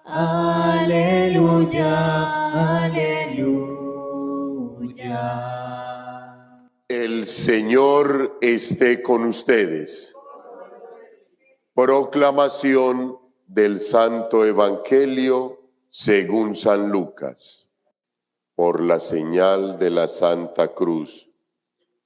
aleluya, aleluya. El Señor esté con ustedes. Proclamación del Santo Evangelio según San Lucas. Por la señal de la Santa Cruz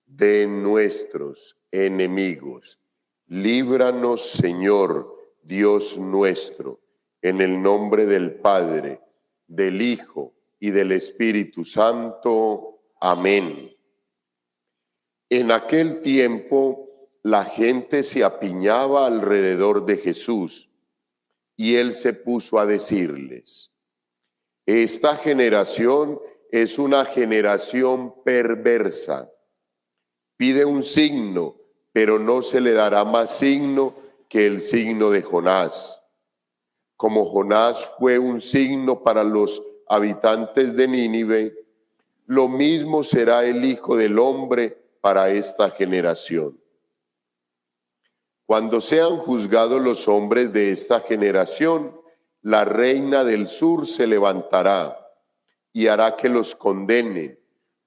de nuestros enemigos, líbranos, Señor, Dios nuestro, en el nombre del Padre, del Hijo y del Espíritu Santo. Amén. En aquel tiempo, la gente se apiñaba alrededor de Jesús, y él se puso a decirles: esta generación es una generación perversa. Pide un signo, pero no se le dará más signo que el signo de Jonás. Como Jonás fue un signo para los habitantes de Nínive, lo mismo será el Hijo del Hombre para esta generación. Cuando sean juzgados los hombres de esta generación, la reina del sur se levantará y hará que los condenen,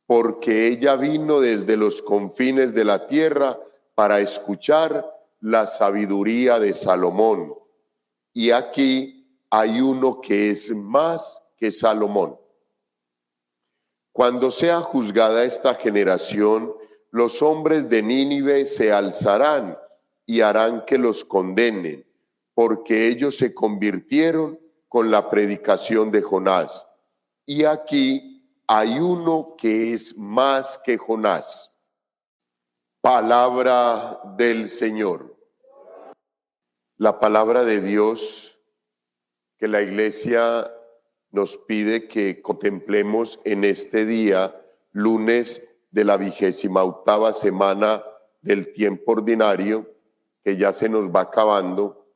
porque ella vino desde los confines de la tierra para escuchar la sabiduría de Salomón. Y aquí hay uno que es más que Salomón. Cuando sea juzgada esta generación, los hombres de Nínive se alzarán y harán que los condenen, porque ellos se convirtieron con la predicación de Jonás. Y aquí hay uno que es más que Jonás. Palabra del Señor. La palabra de Dios que la Iglesia nos pide que contemplemos en este día, lunes de la 28ª semana del tiempo ordinario, que ya se nos va acabando,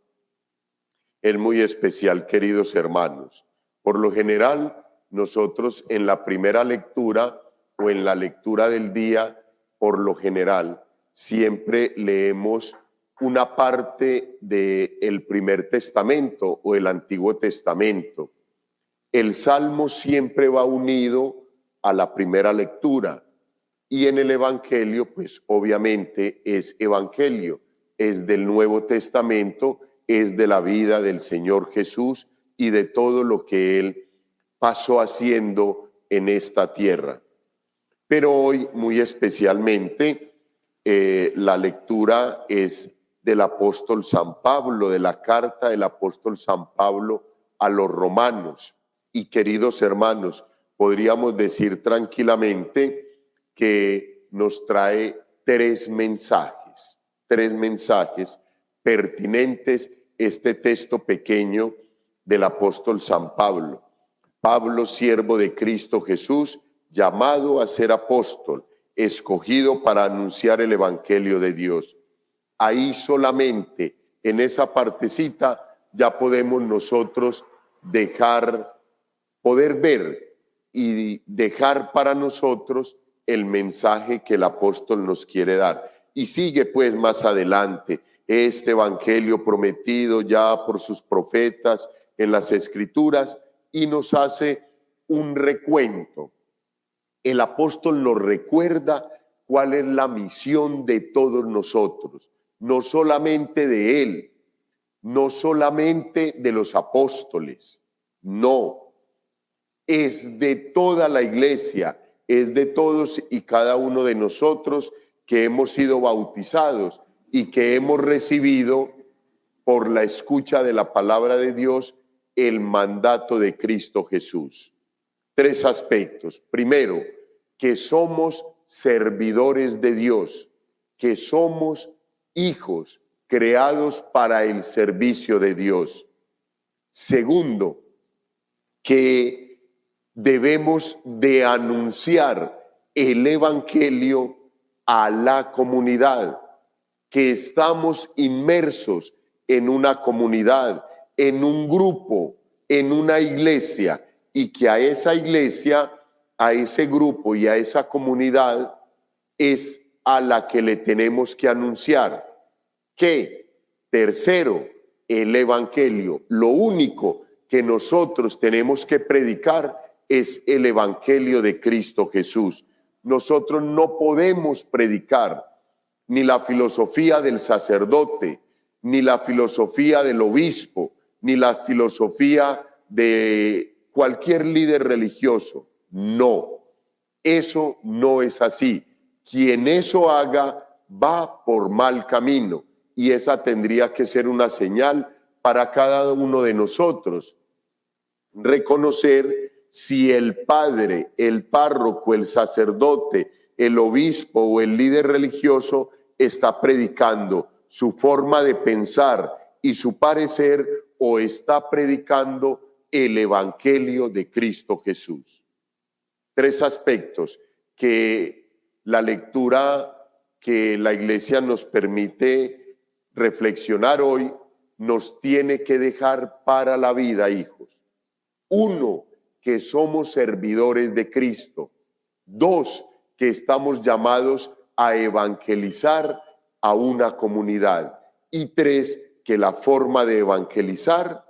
es muy especial, queridos hermanos. Por lo general, nosotros en la primera lectura o en la lectura del día, por lo general, siempre leemos una parte del Primer Testamento o el Antiguo Testamento. El Salmo siempre va unido a la primera lectura y en el Evangelio, pues obviamente es Evangelio, es del Nuevo Testamento, es de la vida del Señor Jesús y de todo lo que Él pasó haciendo en esta tierra. Pero hoy, muy especialmente, la lectura es del apóstol San Pablo, de la carta del apóstol San Pablo a los romanos. Y queridos hermanos, podríamos decir tranquilamente que nos trae tres mensajes pertinentes este texto pequeño del apóstol San Pablo. Pablo, siervo de Cristo Jesús, llamado a ser apóstol, escogido para anunciar el evangelio de Dios. Ahí solamente, en esa partecita, ya podemos nosotros poder ver y dejar para nosotros el mensaje que el apóstol nos quiere dar. Y sigue pues más adelante este evangelio prometido ya por sus profetas en las Escrituras y nos hace un recuento. El apóstol nos recuerda cuál es la misión de todos nosotros, no solamente de él, no solamente de los apóstoles, no, es de toda la iglesia, es de todos y cada uno de nosotros que hemos sido bautizados y que hemos recibido por la escucha de la palabra de Dios el mandato de Cristo Jesús. Tres aspectos. Primero, que somos servidores de Dios, que somos hijos creados para el servicio de Dios. Segundo, que debemos de anunciar el evangelio a la comunidad, que estamos inmersos en una comunidad, en un grupo, en una iglesia, y que a esa iglesia, a ese grupo y a esa comunidad es a la que le tenemos que anunciar. ¿Qué? Tercero, el Evangelio. Lo único que nosotros tenemos que predicar es el Evangelio de Cristo Jesús. Nosotros no podemos predicar ni la filosofía del sacerdote, ni la filosofía del obispo, ni la filosofía de cualquier líder religioso. No, eso no es así. Quien eso haga va por mal camino, y esa tendría que ser una señal para cada uno de nosotros. Reconocer si el padre, el párroco, el sacerdote, el obispo o el líder religioso está predicando su forma de pensar y su parecer, o está predicando el Evangelio de Cristo Jesús. 3 aspectos que la lectura que la Iglesia nos permite reflexionar hoy nos tiene que dejar para la vida, hijos. 1, que somos servidores de Cristo. 2, que estamos llamados a evangelizar a una comunidad. Y 3, que la forma de evangelizar,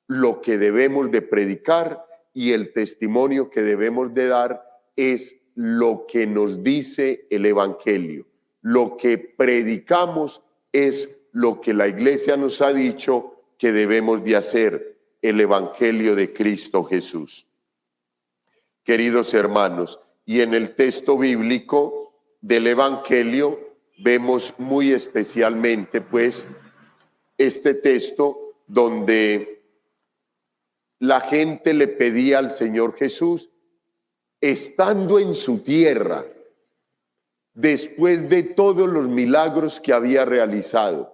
lo que debemos de predicar y el testimonio que debemos de dar es lo que nos dice el Evangelio. Lo que predicamos es lo que la Iglesia nos ha dicho que debemos de hacer, el Evangelio de Cristo Jesús. Queridos hermanos, y en el texto bíblico del Evangelio vemos muy especialmente pues este texto donde la gente le pedía al Señor Jesús, estando en su tierra, después de todos los milagros que había realizado,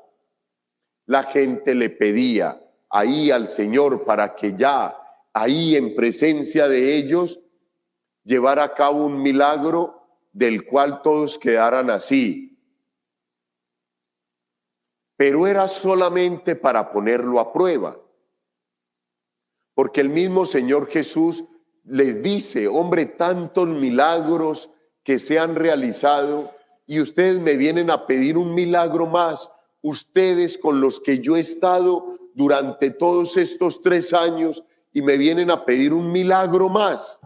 la gente le pedía ahí al Señor para que ya ahí en presencia de ellos llevara a cabo un milagro del cual todos quedaran así. Pero era solamente para ponerlo a prueba. Porque el mismo Señor Jesús les dice, hombre, tantos milagros que se han realizado y ustedes me vienen a pedir un milagro más. Ustedes con los que yo he estado durante todos estos 3 años y me vienen a pedir un milagro más.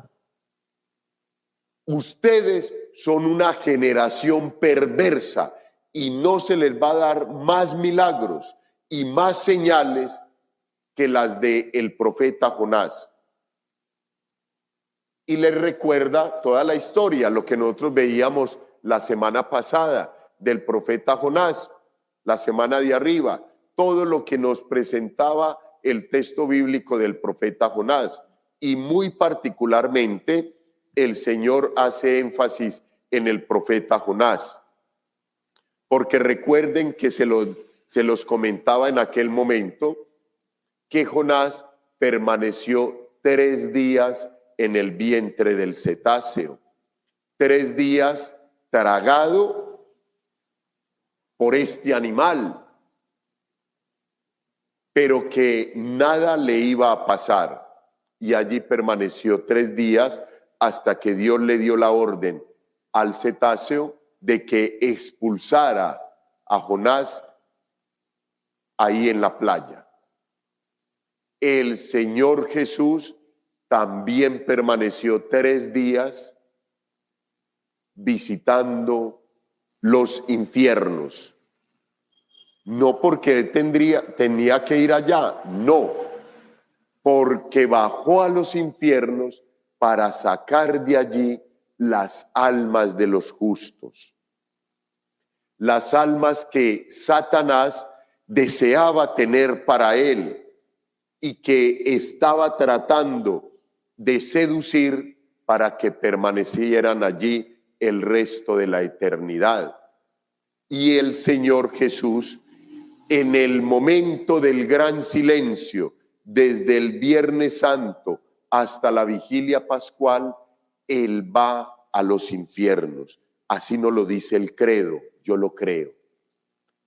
Ustedes son una generación perversa y no se les va a dar más milagros y más señales que las del profeta Jonás. Y les recuerda toda la historia, lo que nosotros veíamos la semana pasada del profeta Jonás, la semana de arriba, todo lo que nos presentaba el texto bíblico del profeta Jonás. Y muy particularmente el Señor hace énfasis en el profeta Jonás. Porque recuerden que se los comentaba en aquel momento, que Jonás permaneció 3 días en el vientre del cetáceo, 3 días tragado por este animal, pero que nada le iba a pasar. Y allí permaneció 3 días hasta que Dios le dio la orden al cetáceo de que expulsara a Jonás ahí en la playa. El Señor Jesús también permaneció 3 días visitando los infiernos. No porque él tenía que ir allá, no, porque bajó a los infiernos para sacar de allí las almas de los justos. Las almas que Satanás deseaba tener para él y que estaba tratando de seducir para que permanecieran allí el resto de la eternidad. Y el Señor Jesús, en el momento del gran silencio, desde el Viernes Santo hasta la Vigilia Pascual, Él va a los infiernos. Así nos lo dice el credo, yo lo creo.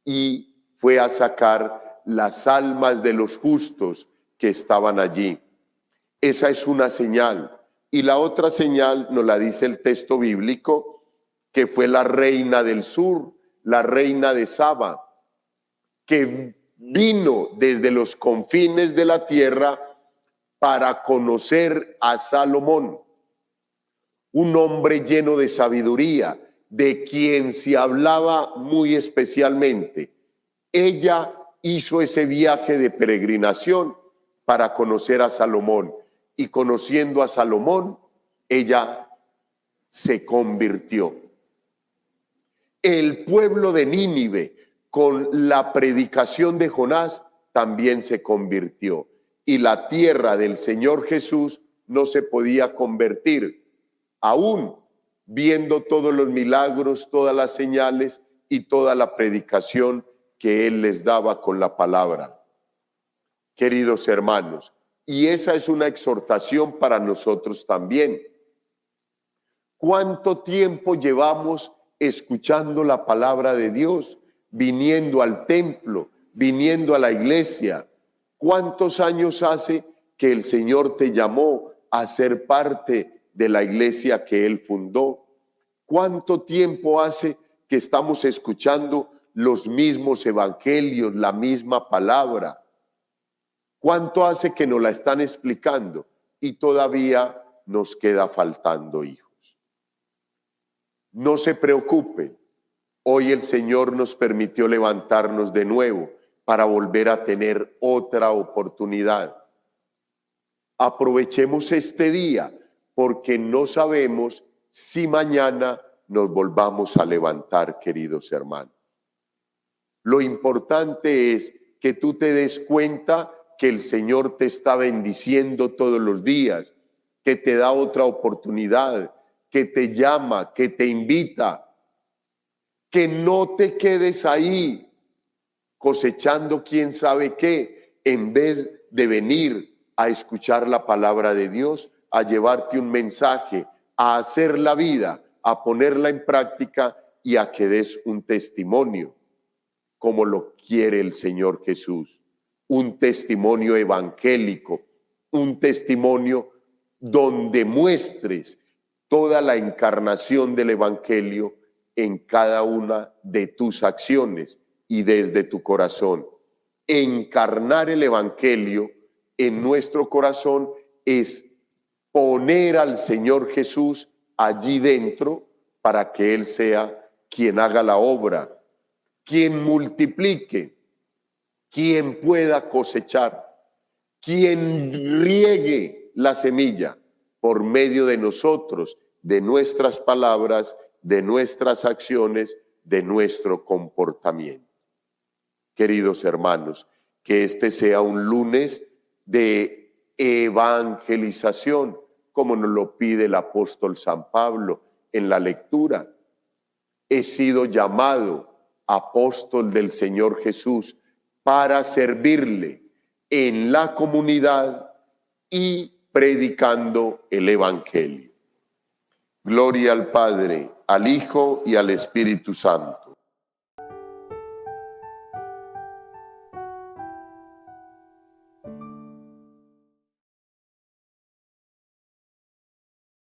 Y fue a sacar las almas de los justos que estaban allí. Esa es una señal. Y la otra señal nos la dice el texto bíblico, que fue la reina del sur, la reina de Saba, que vino desde los confines de la tierra para conocer a Salomón, un hombre lleno de sabiduría, de quien se hablaba muy especialmente. Ella hizo ese viaje de peregrinación para conocer a Salomón, y conociendo a Salomón, ella se convirtió. El pueblo de Nínive, con la predicación de Jonás, también se convirtió. Y la tierra del Señor Jesús no se podía convertir, aún viendo todos los milagros, todas las señales y toda la predicación que Él les daba con la palabra. Queridos hermanos, y esa es una exhortación para nosotros también. ¿Cuánto tiempo llevamos escuchando la palabra de Dios, viniendo al templo, viniendo a la iglesia? ¿Cuántos años hace que el Señor te llamó a ser parte de la iglesia que Él fundó? ¿Cuánto tiempo hace que estamos escuchando los mismos evangelios, la misma palabra? ¿Cuánto hace que nos la están explicando y todavía nos queda faltando, hijos? No se preocupe, hoy el Señor nos permitió levantarnos de nuevo para volver a tener otra oportunidad. Aprovechemos este día, porque no sabemos si mañana nos volvamos a levantar, queridos hermanos. Lo importante es que tú te des cuenta que el Señor te está bendiciendo todos los días, que te da otra oportunidad, que te llama, que te invita, que no te quedes ahí cosechando quién sabe qué, en vez de venir a escuchar la palabra de Dios, a llevarte un mensaje, a hacer la vida, a ponerla en práctica y a que des un testimonio, como lo quiere el Señor Jesús. Un testimonio evangélico, un testimonio donde muestres toda la encarnación del evangelio en cada una de tus acciones y desde tu corazón. Encarnar el evangelio en nuestro corazón es poner al Señor Jesús allí dentro para que Él sea quien haga la obra, quien multiplique, quien pueda cosechar, quien riegue la semilla por medio de nosotros, de nuestras palabras, de nuestras acciones, de nuestro comportamiento. Queridos hermanos, que este sea un lunes de evangelización, como nos lo pide el apóstol San Pablo en la lectura. He sido llamado apóstol del Señor Jesús para servirle en la comunidad y predicando el evangelio. Gloria al Padre, al Hijo y al Espíritu Santo,